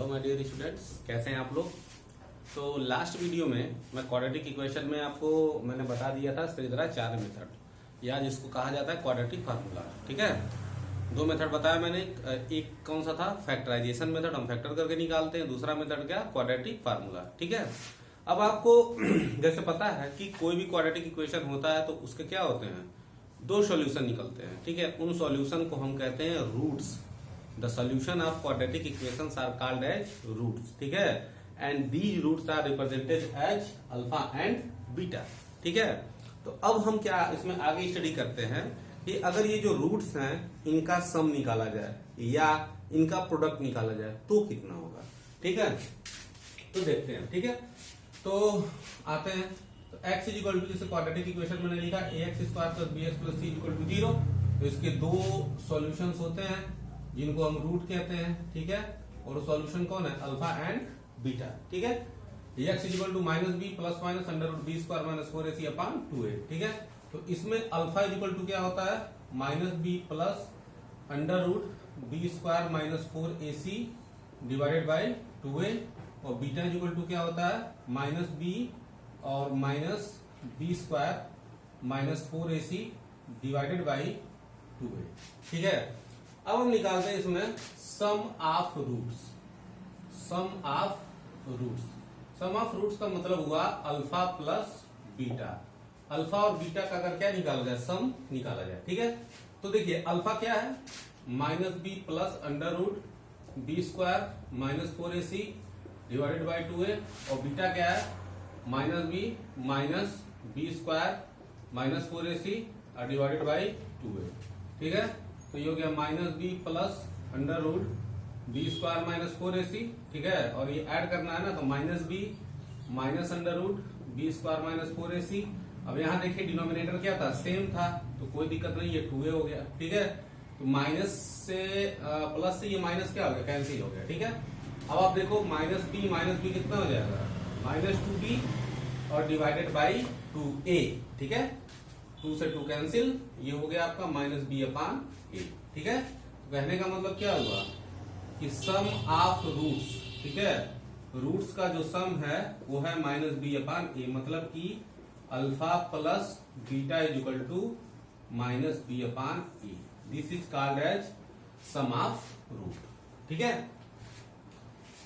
My dear students, कैसे हैं आप लोग। तो लास्ट वीडियो में मैं क्वाड्रेटिक इक्वेशन में आपको मैंने बता दिया था श्रीधराचार्य मेथड या जिसको कहा जाता है क्वाड्रेटिक फार्मूला। ठीक है, दो मेथड बताया मैंने। एक कौन सा था, फैक्टराइजेशन मेथड, हम फैक्टर करके निकालते हैं। दूसरा मेथड क्या, क्वाड्रेटिक फार्मूला। ठीक है, अब आपको जैसे पता है कि कोई भी क्वाड्रेटिक इक्वेशन होता है तो उसके क्या होते हैं, दो सॉल्यूशन निकलते हैं। ठीक है, उन सॉल्यूशन को हम कहते हैं roots. The solution of quadratic equations are called as roots. ठीक है, and these roots are represented as alpha and beta. ठीक है, तो अब हम क्या इसमें आगे स्टडी करते हैं कि अगर ये जो रूट्स हैं इनका सम निकाला जाए या इनका प्रोडक्ट निकाला जाए तो कितना होगा। ठीक है, तो देखते हैं। ठीक है, तो आते हैं। तो x इज इक्वल टू, जैसे क्वाड्रेटिक इक्वेशन मैंने लिखा ax square plus bx plus c equal to 0। तो इसके दो सॉल्यूशंस होते हैं जिनको हम रूट कहते हैं। ठीक है, और सॉल्यूशन कौन है, अल्फा एंड बीटा। ठीक है, x is equal to minus B plus minus under root B square minus 4ac upon 2a। ठीक है, तो इसमें अल्फा इज इक्वल टू क्या होता है, minus B plus under root B square minus 4ac divided by 2a, और beta is equal to क्या होता है, माइनस बी और minus B square minus 4ac divided by 2a। ठीक है, अब हम निकालते हैं इसमें sum of roots. Sum of roots, sum of roots का मतलब हुआ अल्फा प्लस बीटा। अल्फा और बीटा का अगर क्या निकाला जाए, सम निकाला जाए। ठीक है, तो देखिए अल्फा क्या है, minus B plus under root B square minus 4ac divided by 2a, और बीटा क्या है, minus B square minus 4ac divided by 2a। ठीक है, तो ये हो गया minus B plus under root B square minus 4ac। ठीक है, और ये ऐड करना है ना, तो minus B minus under root B square minus 4ac। अब यहाँ देखिए डिनोमिनेटर क्या था, सेम था, तो कोई दिक्कत नहीं, ये 2a हो गया। ठीक है, तो माइनस से प्लस से ये माइनस क्या हो गया, कैंसिल हो गया। ठीक है, अब आप देखो माइनस बी कितना हो जाएगा, माइनस 2b और डिवाइडेड बाई 2a। ठीक है, 2 से 2 कैंसिल, ये हो गया आपका माइनस बी अपॉन a। ठीक है, तो कहने का मतलब क्या हुआ कि सम ऑफ रूट्स, ठीक है, रूट्स का जो सम है वो है माइनस बी अपॉन a, मतलब कि alpha plus beta is equal to minus B upon a। This is called as sum of root. ठीक है,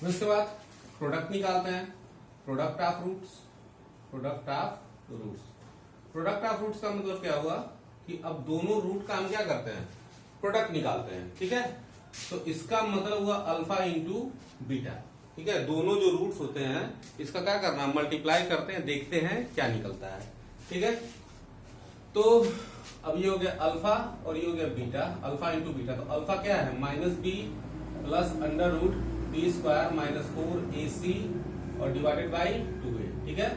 उसके बाद प्रोडक्ट निकालते हैं, product of roots. Product of roots, product of roots का मतलब क्या हुआ कि अब दोनों रूट का हम क्या करते हैं, प्रोडक्ट निकालते हैं। ठीक है, तो इसका मतलब हुआ अल्फा इंटू बीटा। ठीक है, दोनों जो रूट्स होते हैं इसका क्या करना है, मल्टीप्लाई करते हैं, देखते हैं क्या निकलता है। ठीक है, तो अब ये हो गया अल्फा और ये हो गया बीटा, अल्फा इंटू बीटा। तो अल्फा क्या है, minus B plus under root B square minus 4ac और डिवाइडेड बाई 2a। ठीक है,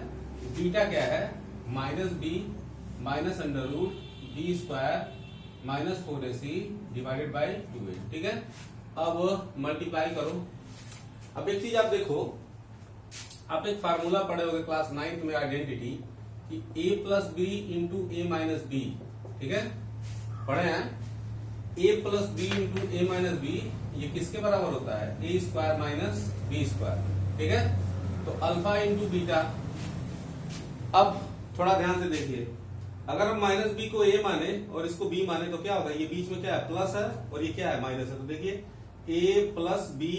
बीटा क्या है, minus B minus under root B square minus 4ac divided by 2a। ठीक है, अब मल्टीप्लाई करो। अब एक चीज आप देखो, आप एक फार्मूला पढ़े होंगे क्लास 9th में, आइडेंटिटी, कि a plus B into A minus B. ठीक है, पढ़े हैं, a plus B into A minus B ये किसके बराबर होता है, A square minus B square. ठीक है, तो अल्फा इंटू बीटा। अब थोड़ा ध्यान से देखिए, अगर हम माइनस बी को ए माने और इसको बी माने तो क्या होगा, ये बीच में क्या है, प्लस है, और ये क्या है, माइनस है। तो देखिए A plus B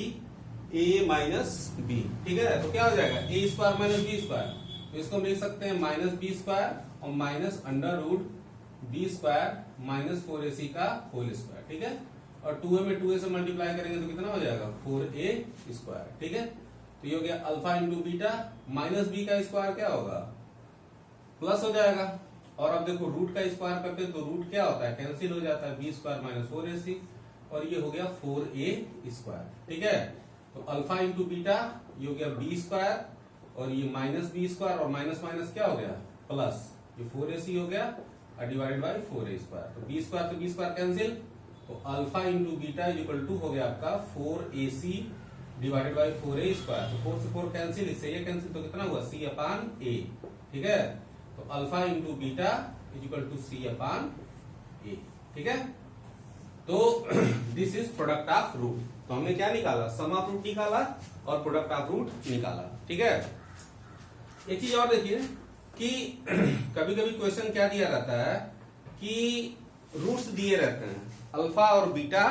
A minus B. ठीक है, तो क्या हो जाएगा, A square minus B square. तो इसको लिख सकते हैं माइनस बी स्क्वायर और minus under root B square minus 4ac का होल स्क्वायर। ठीक है, और 2a में 2a से मल्टीप्लाई करेंगे तो कितना हो जाएगा, 4a स्क्वायर। ठीक है, तो ये हो गया alpha into beta. Minus B का स्क्वायर क्या होगा, प्लस हो जाएगा, और अब देखो रूट का स्क्वायर करते हैं तो रूट क्या होता है, कैंसिल हो जाता है, बी स्क्वायर माइनस 4ac, और ये हो गया 4a स्क्वायर। ठीक है, तो अल्फा इंटू बीटा ये हो गया बी स्क्वायर, और ये माइनस बी स्क्वायर, और माइनस माइनस क्या हो गया, प्लस, ये 4ac हो गया डिवाइडेड बाई 4a स्क्वायर। तो बी स्क्वायर तो बी स्क्वायर कैंसिल, तो alpha into beta equal to हो गया आपका 4ac divided by 4a square. तो 4 से 4 कैंसिल, इससे ये कैंसिल, तो कितना हुआ, c अपॉन a। ठीक है, तो alpha into beta equal to c upon a। ठीक है, तो this is product of root. तो हमने क्या निकाला, सम ऑफ रूट निकाला और प्रोडक्ट ऑफ रूट निकाला। ठीक है, एक चीज और देखिए कि कभी कभी क्वेश्चन क्या दिया रहता है कि रूट्स दिए रहते हैं, अल्फा और बीटा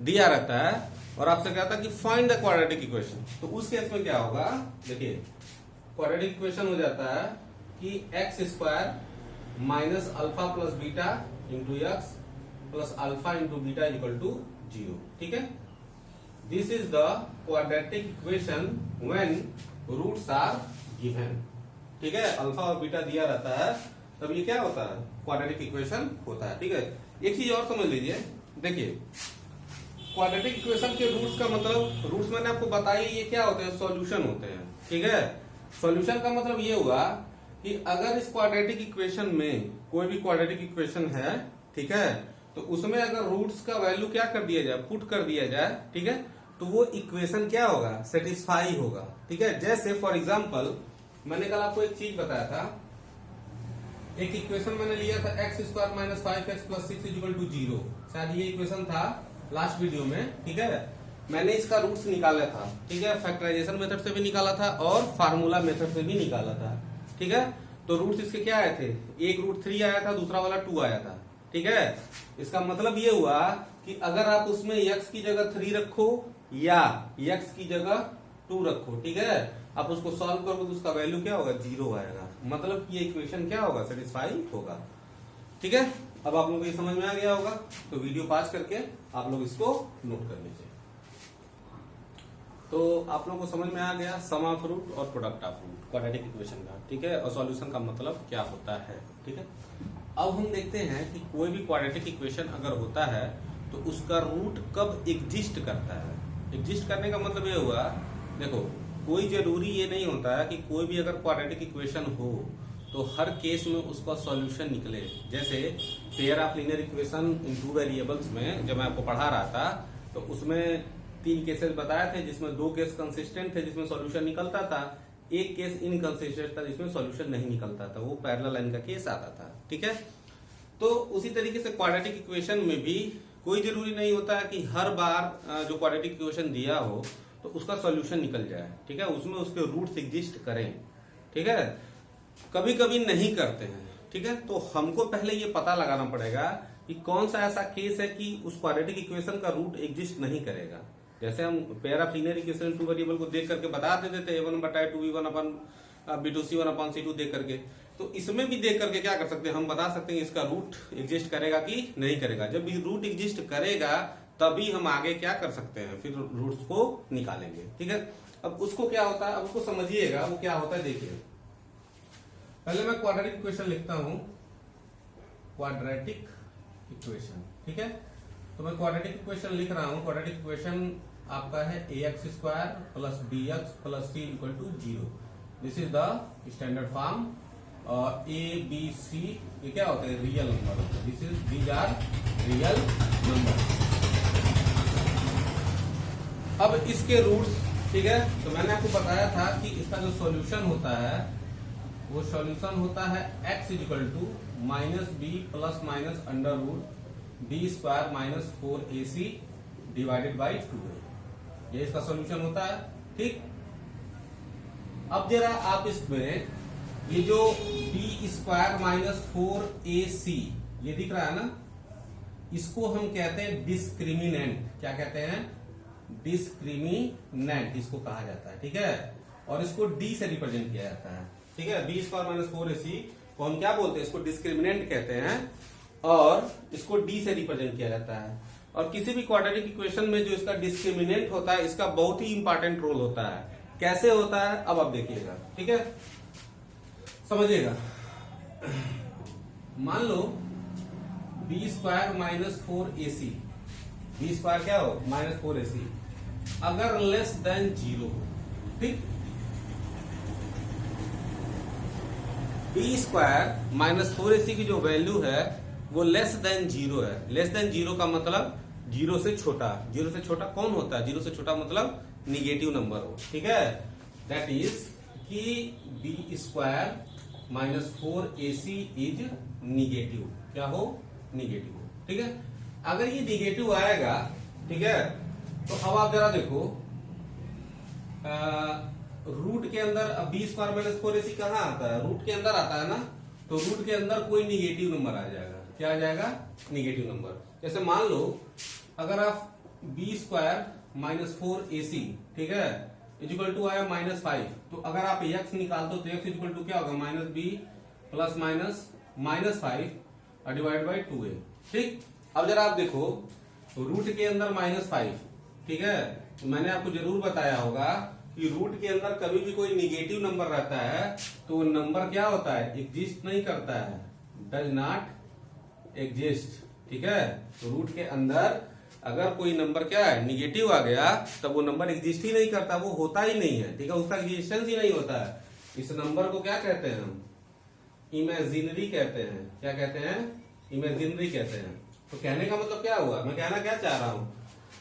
दिया रहता है और आपसे कहता है कि फाइंड द क्वाड्रेटिक इक्वेशन। तो उस केस में क्या होगा, देखिए क्वाड्रेटिक इक्वेशन हो जाता है कि x square minus alpha plus beta into x plus alpha into beta equal to 0। ठीक है, this is the quadratic equation when roots are given. ठीक है, अल्फा और बीटा दिया रहता है तब ये क्या होता है, क्वाड्रेटिक इक्वेशन होता है। ठीक है, एक चीज और समझ लीजिए, देखिए क्वाड्रेटिक इक्वेशन के रूट्स का मतलब, रूट्स मैंने आपको बताया ये क्या होते हैं, सॉल्यूशन होते हैं। ठीक है, सॉल्यूशन का मतलब ये हुआ कि अगर इस क्वाड्रेटिक इक्वेशन में कोई भी क्वाड्रेटिक इक्वेशन है, ठीक है, तो उसमें अगर रूट्स का वैल्यू क्या कर दिया जाए, पुट कर दिया जाए, ठीक है, तो वो इक्वेशन क्या होगा, सेटिस्फाई होगा। ठीक है, जैसे फॉर एग्जाम्पल मैंने कल आपको एक चीज बताया था, एक इक्वेशन मैंने लिया था x square minus 5x plus 6 equal to 0। शायद ये इक्वेशन था लास्ट वीडियो में। ठीक है, मैंने इसका रूट्स निकाला था। ठीक है, फैक्टराइजेशन मेथड से भी निकाला था और फार्मूला मेथड से भी निकाला था। ठीक है, तो रूट्स इसके क्या आए थे, एक रूट 3 आया था, दूसरा वाला 2 आया था। ठीक है, इसका मतलब ये हुआ कि अगर आप उसमें x की जगह 3 रखो या x की जगह 2 रखो, ठीक है, आप उसको सॉल्व करोगे तो उसका वैल्यू क्या होगा, 0 आएगा। मतलब ये इक्वेशन क्या होगा, सेटिस्फाई होगा। ठीक है, अब आप लोगों को ये समझ में आ गया होगा, तो वीडियो पॉज करके आप लोग इसको नोट कर लीजिए। तो आप लोगों को समझ में आ गया सम ऑफ रूट और product of root quadratic equation का। ठीक है, और सॉल्यूशन का मतलब क्या होता है। ठीक है, अब हम देखते हैं कि कोई भी क्वाड्रेटिक इक्वेशन अगर होता है तो उसका रूट कब एग्जिस्ट करता है। एग्जिस्ट करने का मतलब ये हुआ, देखो कोई जरूरी ये नहीं होता है कि कोई भी अगर क्वाड्रेटिक इक्वेशन हो तो हर केस में उसका सॉल्यूशन निकले। जैसे pair of linear equation in 2 variables में जब मैं आपको पढ़ा रहा था तो उसमें 3 केसेस बताए थे, जिसमें 2 केस कंसिस्टेंट थे जिसमें सॉल्यूशन निकलता था, एक केस इनकंसिस्टेंट था जिसमें सॉल्यूशन नहीं निकलता था, वो पैरेलल लाइन का केस आता था। ठीक है, तो उसी तरीके से क्वाड्रेटिक इक्वेशन में भी कोई जरूरी नहीं होता है कि हर बार जो क्वाड्रेटिक इक्वेशन दिया हो तो उसका सॉल्यूशन निकल जाए। ठीक है, उसमें उसके रूट्स एग्जिस्ट करें। ठीक है, कभी कभी नहीं करते हैं। ठीक है, तो हमको पहले ये पता लगाना पड़ेगा कि कौन सा ऐसा केस है कि उस क्वाड्रेटिक इक्वेशन का रूट एग्जिस्ट नहीं करेगा। जैसे हम pair of linear equation 2 variable को देख करके बता देते थे a1/2 b1 c1/c2 देख करके, तो इसमें भी देख करके क्या कर सकते हैं, हम बता सकते हैं इसका रूट एग्जिस्ट करेगा कि नहीं करेगा। जब भी रूट एग्जिस्ट करेगा तभी हम आगे क्या कर सकते हैं, फिर रूट्स को निकालेंगे। ठीक है, अब उसको क्या होता है, अब उसको समझिएगा वो क्या होता है। देखिए पहले मैं क्वाड्रेटिक इक्वेशन लिखता हूं, क्वाड्रेटिक इक्वेशन। ठीक है, तो मैं क्वाड्रेटिक इक्वेशन लिख रहा हूं। क्वाड्रेटिक इक्वेशन आपका है ax square plus bx plus c equal to 0। This is the standard form. a b c ये क्या होते हैं, real number. These are real number. अब इसके रूट्स, ठीक है, तो मैंने आपको बताया था कि इसका जो सॉल्यूशन होता है वो सॉल्यूशन होता है x equal to minus B plus minus under root B square minus 4ac divided by 2a। ये इसका सॉल्यूशन होता है। ठीक, अब जरा आप इसमें ये जो बी स्क्वायर माइनस 4ac ये दिख रहा है ना, इसको हम कहते हैं डिस्क्रिमिनेंट। क्या कहते हैं, डिस्क्रिमिनेंट इसको कहा जाता है। ठीक है, और इसको डी से रिप्रेजेंट किया जाता है। ठीक है, बी स्क्वायर माइनस 4ac को हम क्या बोलते हैं, इसको डिस्क्रिमिनेंट कहते हैं और इसको डी से रिप्रेजेंट किया जाता है। और किसी भी क्वाड्रेटिक इक्वेशन में जो इसका डिस्क्रिमिनेंट होता है इसका बहुत ही इंपॉर्टेंट रोल होता है। कैसे होता है अब आप देखिएगा। ठीक है, समझिएगा। मान लो B square minus 4ac, B square क्या हो, माइनस 4ac, अगर लेस देन 0 हो। ठीक, बी स्क्वायर माइनस 4ac की जो वैल्यू है वो लेस देन 0 है। लेस देन 0 का मतलब 0 से छोटा। 0 से छोटा कौन होता है, 0 से छोटा मतलब निगेटिव नंबर हो। ठीक है, दैट इज कि b square minus 4ac is negative. क्या हो, निगेटिव हो। ठीक है, अगर ये निगेटिव आएगा, ठीक है, तो अब आप जरा देखो, रूट के अंदर अब बी स्क्वायर माइनस 4ac कहाँ आता है? रूट के अंदर आता है ना, तो रूट के अंदर कोई निगेटिव नंबर आ जाएगा। क्या आ जाएगा? Negative number. जैसे मान लो अगर आप बी स्क्वायर माइनस 4ac, ठीक है, इजिकल टू आया -5, तो अगर आप x निकाल दो तो x इजिकल टू क्या होगा? -b plus minus 5 divide by 2a। ठीक, अब जरा आप देखो रूट के अंदर -5, ठीक है, तो मैंने आपको जरूर बताया होगा कि रूट के अंदर कभी भी कोई निगेटिव नंबर रहता है तो नंबर क्या होता है? एग्जिस्ट नहीं करता है, डज नॉट एग्जिस्ट। ठीक है, तो रूट के अंदर अगर कोई नंबर क्या है? निगेटिव आ गया, तब वो नंबर एग्जिस्ट ही नहीं करता, वो होता ही नहीं है। ठीक है, उसका एग्जिस्टेंस ही नहीं होता है। इस नंबर को क्या कहते हैं हम? इमेजिनरी कहते हैं। क्या कहते हैं? इमेजिनरी कहते हैं। तो कहने का मतलब क्या हुआ? मैं कहना क्या चाह रहा हूं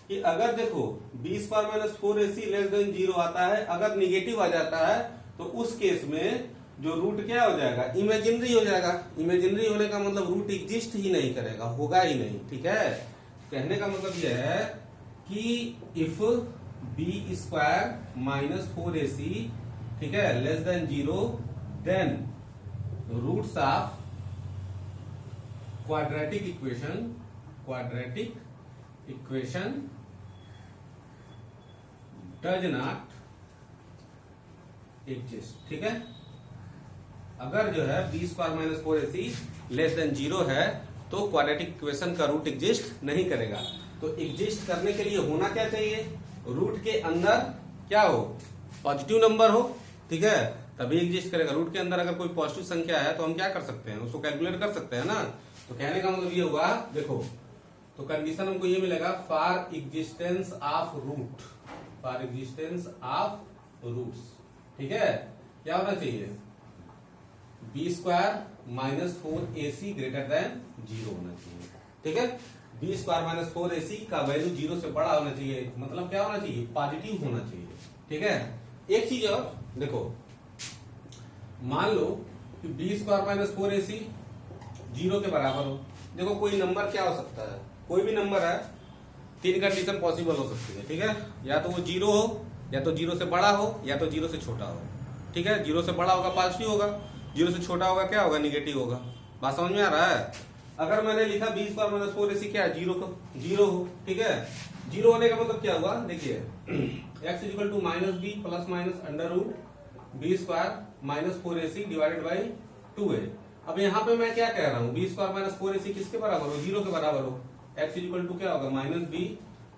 कि अगर देखो b square minus 4ac less than 0 आता है, अगर निगेटिव आ जाता है तो उस केस में जो रूट क्या हो जाएगा? इमेजिनरी हो जाएगा। इमेजिनरी होने का मतलब रूट एग्जिस्ट ही नहीं करेगा, होगा ही नहीं। ठीक है, कहने का मतलब यह है कि if B square minus 4ac, ठीक है, less than 0, then roots of quadratic equation does not exist. ठीक है, अगर जो है b square minus 4ac less than 0 है तो क्वाड्रेटिक इक्वेशन का रूट एग्जिस्ट नहीं करेगा। तो एग्जिस्ट करने के लिए होना क्या चाहिए? रूट के अंदर क्या हो? पॉजिटिव नंबर हो। ठीक है, तभी एग्जिस्ट करेगा। रूट के अंदर अगर कोई पॉजिटिव संख्या है तो हम क्या कर सकते हैं? उसको कैलकुलेट कर सकते हैं ना। तो कहने का मतलब ये हुआ, देखो तो कंडीशन हमको ये मिलेगा फॉर एग्जिस्टेंस ऑफ रूट्स। ठीक है, क्या होना चाहिए? B square minus 4ac greater than 0 होना चाहिए। ठीक है, बी स्क्वायर माइनस 4ac का वैल्यू 0 से बड़ा होना चाहिए, मतलब क्या होना चाहिए? पॉजिटिव होना चाहिए। ठीक है, एक चीज और देखो, मान लो कि बी स्क्वायर माइनस 4ac 0 के बराबर हो। देखो कोई नंबर क्या हो सकता है? कोई भी नंबर है, 3 कंडीशन पॉसिबल हो सकती है। ठीक है, या तो वो 0 हो, या तो 0 से बड़ा हो, या तो 0 से छोटा हो। ठीक है, 0 से बड़ा होगा पॉजिटिव होगा, 0 से छोटा होगा क्या होगा? निगेटिव होगा। बात समझ में आ रहा है? अगर मैंने लिखा बी स्क्वायर माइनस 4ac क्या है? 0 हो। ठीक है, 0 होने का मतलब क्या हुआ? देखिए x equal to minus B plus minus under root B square minus 4ac divided by 2a। अब यहाँ पे मैं क्या कह रहा हूँ? बी स्क्वायर माइनस 4ac किसके बराबर हो? 0 के बराबर हो। x इक्वल टू क्या होगा? Minus B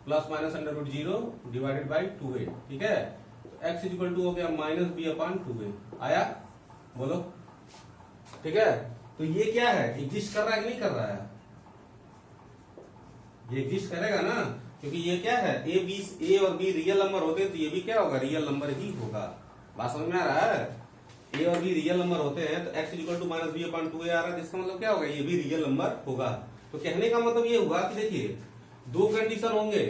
plus minus under root 0 divided by 2a। ठीक है, तो x इक्वल टू हो गया माइनस बी अपॉन 2a। आया? बोलो। ठीक है, तो ये क्या है? एग्जिस्ट कर रहा है कि नहीं कर रहा है? ये एग्जिस्ट करेगा ना, क्योंकि ये क्या है? ए और बी रियल नंबर होते हैं तो ये भी क्या होगा? रियल नंबर ही होगा। बात समझ में आ रहा है? ए और बी रियल नंबर होते हैं तो x equal to minus B upon 2a आ रहा है, जिसका मतलब क्या होगा? ये भी रियल नंबर होगा। तो कहने का मतलब ये हुआ कि देखिए 2 कंडीशन होंगे,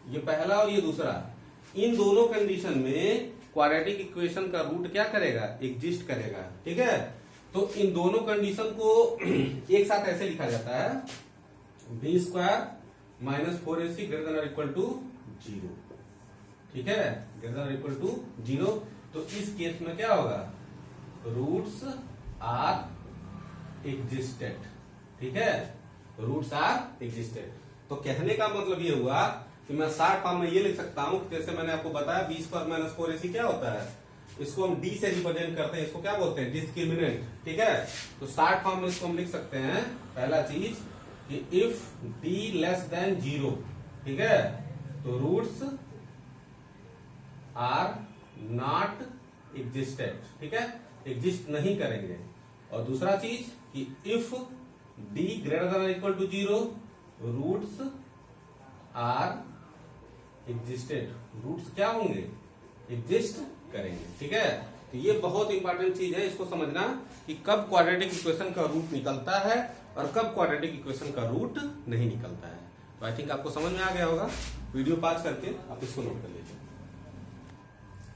ये पहला और ये दूसरा। इन दोनों कंडीशन में क्वाड्रेटिक इक्वेशन का रूट क्या करेगा? एग्जिस्ट करेगा। ठीक है, तो इन दोनों कंडीशन को एक साथ ऐसे लिखा जाता है, b square minus 4ac greater than equal to 0। ठीक है, ग्रेटर देन इक्वल टू 0। तो इस केस में क्या होगा? Roots are existed. ठीक है, रूट्स आर एग्जिस्टेड। तो कहने का मतलब ये हुआ कि मैं शॉर्ट फॉर्म में ये लिख सकता हूं, जैसे मैंने आपको बताया बी स्क्वायर माइनस 4ac क्या होता है? इसको हम डी से रिप्रेजेंट करते हैं, इसको क्या बोलते हैं? डिस्क्रिमिनेंट। ठीक है, तो शॉर्ट फॉर्म में इसको हम लिख सकते हैं, पहला चीज कि इफ डी लेस देन 0, ठीक है, तो रूट्स आर नॉट एग्जिस्टेड। ठीक है, एग्जिस्ट नहीं करेंगे। और दूसरा चीज कि if d greater than equal to 0, roots are existed. Roots क्या होंगे? एग्जिस्ट करेंगे। ठीक है, तो ये बहुत इंपॉर्टेंट चीज है, इसको समझना कि कब क्वाड्रेटिक इक्वेशन का रूट निकलता है और कब क्वाड्रेटिक इक्वेशन का रूट नहीं निकलता है। तो आई थिंक आपको समझ में आ गया होगा। वीडियो पॉज करके आप इसको नोट कर लीजिए।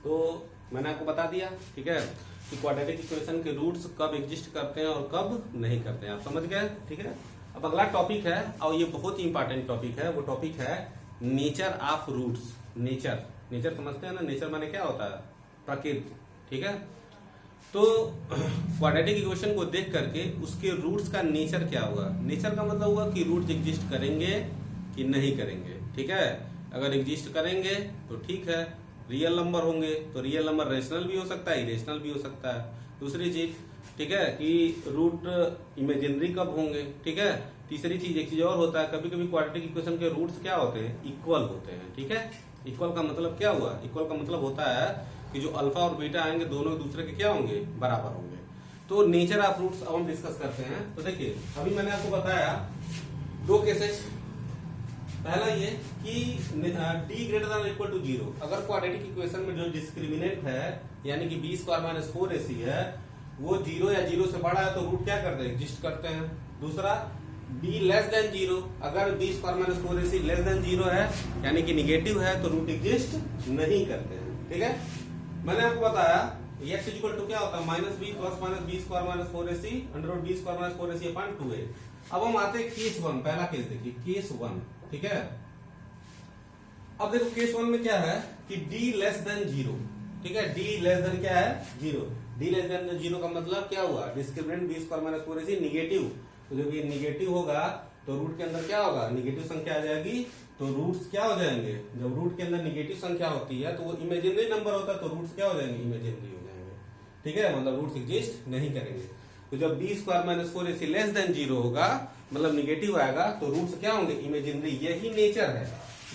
तो मैंने आपको बता दिया, ठीक है, कि क्वाड्रेटिक इक्वेशन के रूट्स कब एग्जिस्ट करते हैं और कब नहीं करते हैं। आप समझ गए? ठीक है, अब अगला टॉपिक है और ये बहुत ही इंपॉर्टेंट टॉपिक है, वो टॉपिक है नेचर ऑफ रूट्स। नेचर समझते हैं ना, नेचर माने क्या होता है, प्रकृति, ठीक है। तो क्वाड्रेटिक इक्वेशन को देख करके उसके रूट्स का नेचर क्या होगा, नेचर का मतलब हुआ कि रूट्स एग्जिस्ट करेंगे कि नहीं करेंगे, ठीक है। अगर एग्जिस्ट करेंगे तो ठीक है, रियल नंबर होंगे तो रियल नंबर रेशनल भी हो सकता है, इरेशनल भी हो सकता है। दूसरी चीज, ठीक है, कि रूट इमेजिनरी कब होंगे, ठीक है। तीसरी चीज, एक चीज और होता है, कभी कभी क्वाड्रेटिक इक्वेशन के रूट्स क्या होते हैं, इक्वल होते हैं, ठीक है। इक्वल का मतलब क्या हुआ, इक्वल का मतलब होता है कि जो अल्फा और बीटा आएंगे दोनों एक दूसरे के क्या होंगे, बराबर होंगे। तो नेचर ऑफ रूट्स अब हम डिस्कस करते हैं। तो देखिए अभी मैंने आपको बताया दो केसेस। पहला ये कि d greater than equal to 0, अगर क्वाड्रेटिक इक्वेशन में जो डिस्क्रिमिनेंट है यानी कि b स्क्वायर माइनस 4ac है वो 0 या 0 से बड़ा है तो रूट क्या करते हैं, एग्जिस्ट करते हैं। दूसरा b लेस देन 0, अगर b square minus 4ac less than 0 है यानी कि निगेटिव है तो रूट एग्जिस्ट नहीं करते हैं, ठीक है। मैंने आपको बताया x इक्वल टू क्या होता है, minus B plus minus B square minus 4ac under root B square minus 4ac upon 2a। अब हम आते हैं केस 1, पहला केस देखिए, केस 1, ठीक है। अब देखो केस 1 में क्या है कि d लेस देन 0, ठीक है, d लेस देन क्या है 0, d लेस देन 0 का मतलब क्या हुआ, discriminant b square minus 4ac negative. तो जब ये निगेटिव होगा तो रूट के अंदर क्या होगा, निगेटिव संख्या आ जाएगी, तो रूट्स क्या हो जाएंगे, जब रूट के अंदर निगेटिव संख्या होती है तो वो इमेजिनरी नंबर होता है तो रूट्स क्या हो जाएंगे, इमेजिनरी हो जाएंगे, ठीक है, मतलब रूट्स एग्जिस्ट नहीं करेंगे। तो जब b square minus 4ac less than 0 होगा मतलब निगेटिव आएगा तो रूट्स क्या होंगे, इमेजिनरी। यही नेचर है,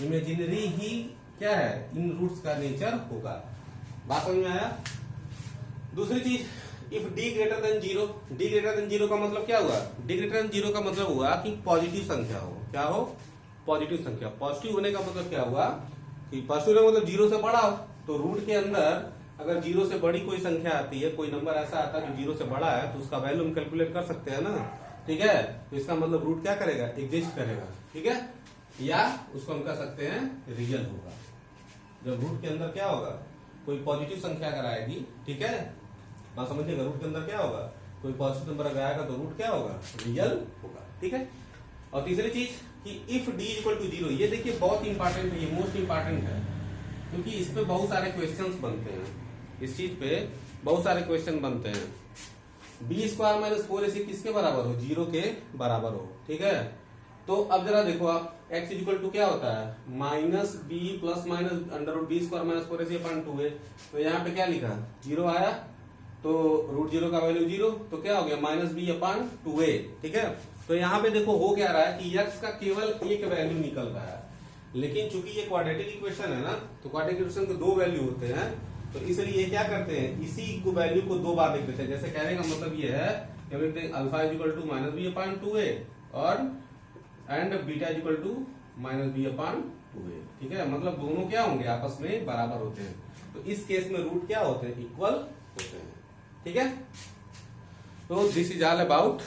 इमेजिनरी ही क्या है, इन रूट्स का नेचर होगा। बात समझ में आया। दूसरी चीज, if d greater than 0, d greater than 0 का मतलब क्या हुआ, d ग्रेटर देन 0 का मतलब हुआ कि पॉजिटिव संख्या हो, क्या हो, पॉजिटिव संख्या। पॉजिटिव होने का मतलब क्या हुआ कि पॉजिटिव मतलब 0 से बड़ा हो, तो रूट के अंदर अगर 0 से बड़ी कोई संख्या आती है, कोई नंबर ऐसा आता है जो 0 से बड़ा है तो उसका वैल्यू हम कैलकुलेट कर सकते हैं ना, ठीक है। तो इसका मतलब रूट क्या करेगा, एग्जिस्ट करेगा, ठीक है, या उसको हम कह सकते हैं रियल होगा। जब रूट के अंदर क्या होगा, कोई पॉजिटिव संख्या अगर आएगी, ठीक है, बात समझिएगा, रूट के अंदर क्या होगा, कोई पॉजिटिव नंबर अगर आएगा तो रूट क्या होगा, रियल होगा, ठीक है। और तीसरी चीज कि इफ d इक्वल टू 0, ये देखिए बहुत इंपॉर्टेंट है, ये मोस्ट इंपॉर्टेंट है क्योंकि इस पे बहुत सारे क्वेश्चंस बनते हैं, इस चीज पे बहुत सारे क्वेश्चन बनते हैं। b स्क्वायर माइनस 4ac किसके बराबर हो, 0 के बराबर हो, ठीक है। तो अब जरा देखो आप, x इक्वल टू क्या होता है, minus B plus minus under root B square minus 4ac upon 2a। तो यहाँ पे क्या लिखा, 0 आया तो रूट 0 का वैल्यू 0, तो क्या हो गया माइनस बी अपॉन 2a, ठीक है। तो यहाँ पे देखो हो क्या रहा है कि x का केवल एक वैल्यू निकल रहा है, लेकिन चूंकि ये क्वाड्रेटिक इक्वेशन है ना, तो क्वाड्रेटिक इक्वेशन के दो वैल्यू होते हैं, तो इसलिए ये क्या करते हैं, इसी को वैल्यू को दो बार लिख देते हैं। जैसे कहने का मतलब ये है कि हम लिखते हैं alpha is equal to minus B upon 2a और and beta is equal to minus B upon 2a, ठीक है, मतलब दोनों क्या होंगे, आपस में बराबर होते हैं। तो इस केस में रूट क्या होते हैं, इक्वल होते हैं, ठीक है। तो this is all about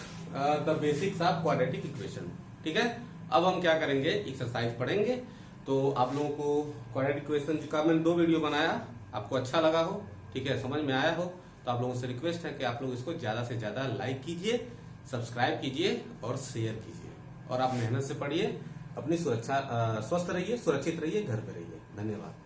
the basics of quadratic equation, ठीक है। अब हम क्या करेंगे, एक्सरसाइज पढ़ेंगे। तो आप लोगों को क्वाड्रेटिक इक्वेशन का मैंने 2 वीडियो बनाया, आपको अच्छा लगा हो, ठीक है, समझ में आया हो, तो आप लोगों से रिक्वेस्ट है कि आप लोग इसको ज्यादा से ज्यादा लाइक कीजिए, सब्सक्राइब कीजिए और शेयर कीजिए, और आप मेहनत से पढ़िए, अपनी सुरक्षा, स्वस्थ रहिए, सुरक्षित रहिए, घर पे रहिए। धन्यवाद।